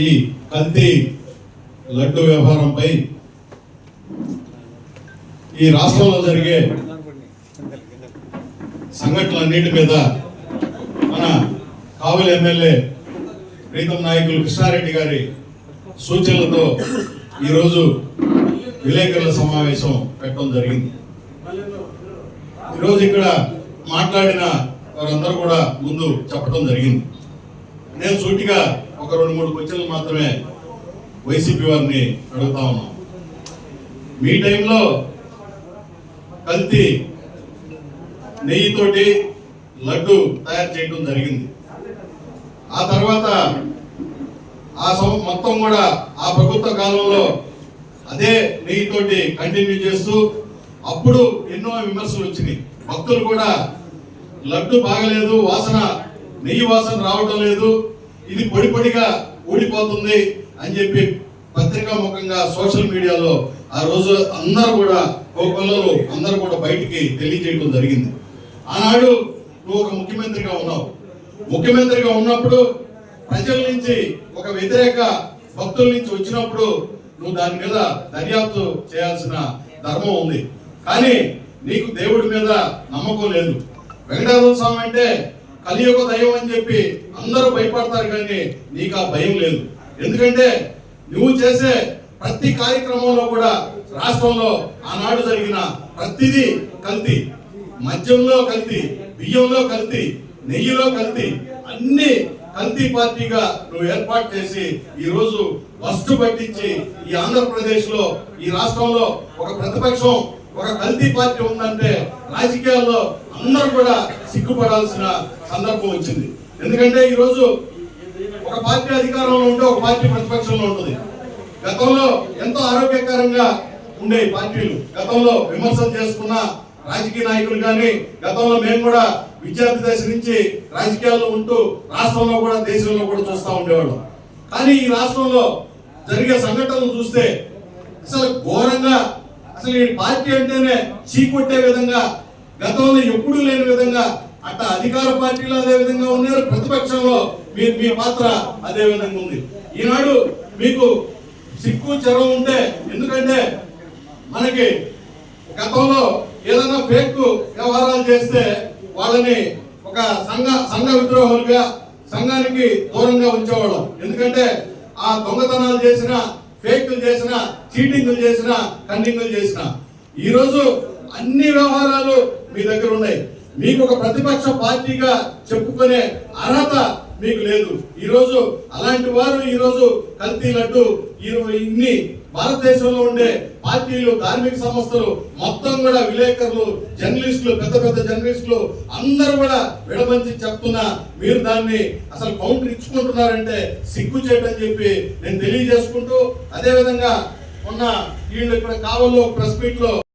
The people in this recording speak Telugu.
ఈ కల్తీ లడ్డు వ్యవహారంపై ఈ రాష్ట్రంలో జరిగే సంఘటనలన్నిటి మీద మన కావలి ఎమ్మెల్యే ప్రీతం నాయకులు కృష్ణారెడ్డి గారి సూచనలతో ఈరోజు విలేకరుల సమావేశం పెట్టడం జరిగింది. ఈరోజు ఇక్కడ మాట్లాడిన వారందరూ కూడా ముందు చెప్పడం జరిగింది. నేను సూటిగా ఒక 2-3 క్వశ్చన్లు మాత్రమే వైసీపీ వారిని అడుగుతా ఉన్నాం. మీ టైంలో కల్తీ నెయ్యితోటి లడ్డు తయారు చేయడం జరిగింది. ఆ తర్వాత మొత్తం కూడా ఆ ప్రభుత్వ కాలంలో అదే నెయ్యితోటి కంటిన్యూ చేస్తూ అప్పుడు ఎన్నో విమర్శలు వచ్చినాయి. భక్తులు కూడా లడ్డు బాగలేదు, వాసన నెయ్యి వాసన రావడం లేదు, ఇది పొడి పొడిగా ఊడిపోతుంది అని చెప్పి పత్రికా ముఖంగా సోషల్ మీడియాలో ఆ రోజు అందరూ కూడా కోకొల్లలు అందరూ కూడా బయటికి తెలియజేయడం జరిగింది. ఆనాడు నువ్వు ఒక ముఖ్యమంత్రిగా ఉన్నావు. ముఖ్యమంత్రిగా ఉన్నప్పుడు ప్రజల నుంచి ఒక వ్యతిరేక భక్తుల నుంచి వచ్చినప్పుడు నువ్వు దాని మీద దర్యాప్తు చేయాల్సిన ధర్మం ఉంది. కానీ నీకు దేవుడి మీద నమ్మకం లేదు. వెంకటేశ్వర స్వామి అంటే కలియుగ దైవం అని చెప్పి అందరూ భయపడతారు, కానీ నీకు ఆ భయం లేదు. ఎందుకంటే నువ్వు చేసే ప్రతి కార్యక్రమంలో కూడా రాష్ట్రంలో ఆనాడు జరిగిన ప్రతిదీ కల్తీ. మద్యంలో కల్తీ, బియ్యంలో కల్తీ, నెయ్యిలో కల్తీ, అన్ని కల్తీ పార్టీగా నువ్వు ఏర్పాటు చేసి ఈ రోజు వస్తు పట్టించి ఈ ఆంధ్రప్రదేశ్ లో ఈ రాష్ట్రంలో ఒక ప్రతిపక్షం ఒక కల్తీ పార్టీ ఉందంటే రాజకీయాల్లో అందరూ కూడా సిగ్గుపడాల్సిన సందర్భం వచ్చింది. ఎందుకంటే ఈ రోజు ఒక పార్టీ అధికారంలో ఉంటే ఒక పార్టీ ప్రతిపక్షంలో ఉంటుంది. గతంలో ఎంతో ఆరోగ్యకరంగా ఉండే పార్టీలు, గతంలో విమర్శలు చేసుకున్న రాజకీయ నాయకులు కానీ, గతంలో మేము కూడా విద్యార్థి దశ నుంచి రాజకీయాల్లో ఉంటూ రాష్ట్రంలో కూడా దేశంలో కూడా చూస్తూ ఉండేవాళ్ళం. కానీ ఈ రాష్ట్రంలో జరిగే సంఘటనలు చూస్తే అసలు ఘోరంగా, అసలు ఈ పార్టీ అంటేనే చీకొట్టే విధంగా, గతంలో ఎప్పుడూ లేని విధంగా అట్లా అధికార పార్టీలు అదే విధంగా ఉన్నారు, ప్రతిపక్షంలో మీ పాత్ర అదే విధంగా ఉంది. ఈనాడు మీకు సిగ్గు చెరవ ఉంటే, ఎందుకంటే మనకి గతంలో ఏదైనా ఫేక్ వ్యవహారాలు చేస్తే వాళ్ళని ఒక సంఘ విద్రోహులుగా సంఘానికి దూరంగా ఉంచేవాళ్ళం. ఎందుకంటే ఆ దొంగతనాలు చేసిన, ఫేక్లు చేసిన, చీటింగ్లు చేసిన, కన్నింగ్లు చేసిన, ఈరోజు అన్ని వ్యవహారాలు మీ దగ్గర ఉన్నాయి. మీకు ఒక ప్రతిపక్ష పార్టీగా చెప్పుకునే అర్హత మీకు లేదు. ఈరోజు అలాంటి వారు ఈరోజు కల్తీ లడ్డు ఇన్ని భారతదేశంలో ఉండే పార్టీలు, ధార్మిక సంస్థలు మొత్తం కూడా, విలేకరులు, జర్నలిస్టులు, పెద్ద పెద్ద జర్నలిస్టులు అందరూ కూడా విడమంచి చెప్తున్నా మీరు దాన్ని అసలు కౌంటర్ ఇచ్చుకుంటున్నారంటే సిగ్గు చేయటం చెప్పి నేను తెలియజేసుకుంటూ, అదే విధంగా మొన్న వీళ్ళు ఇక్కడ కావల్లో ప్రెస్ మీట్ లో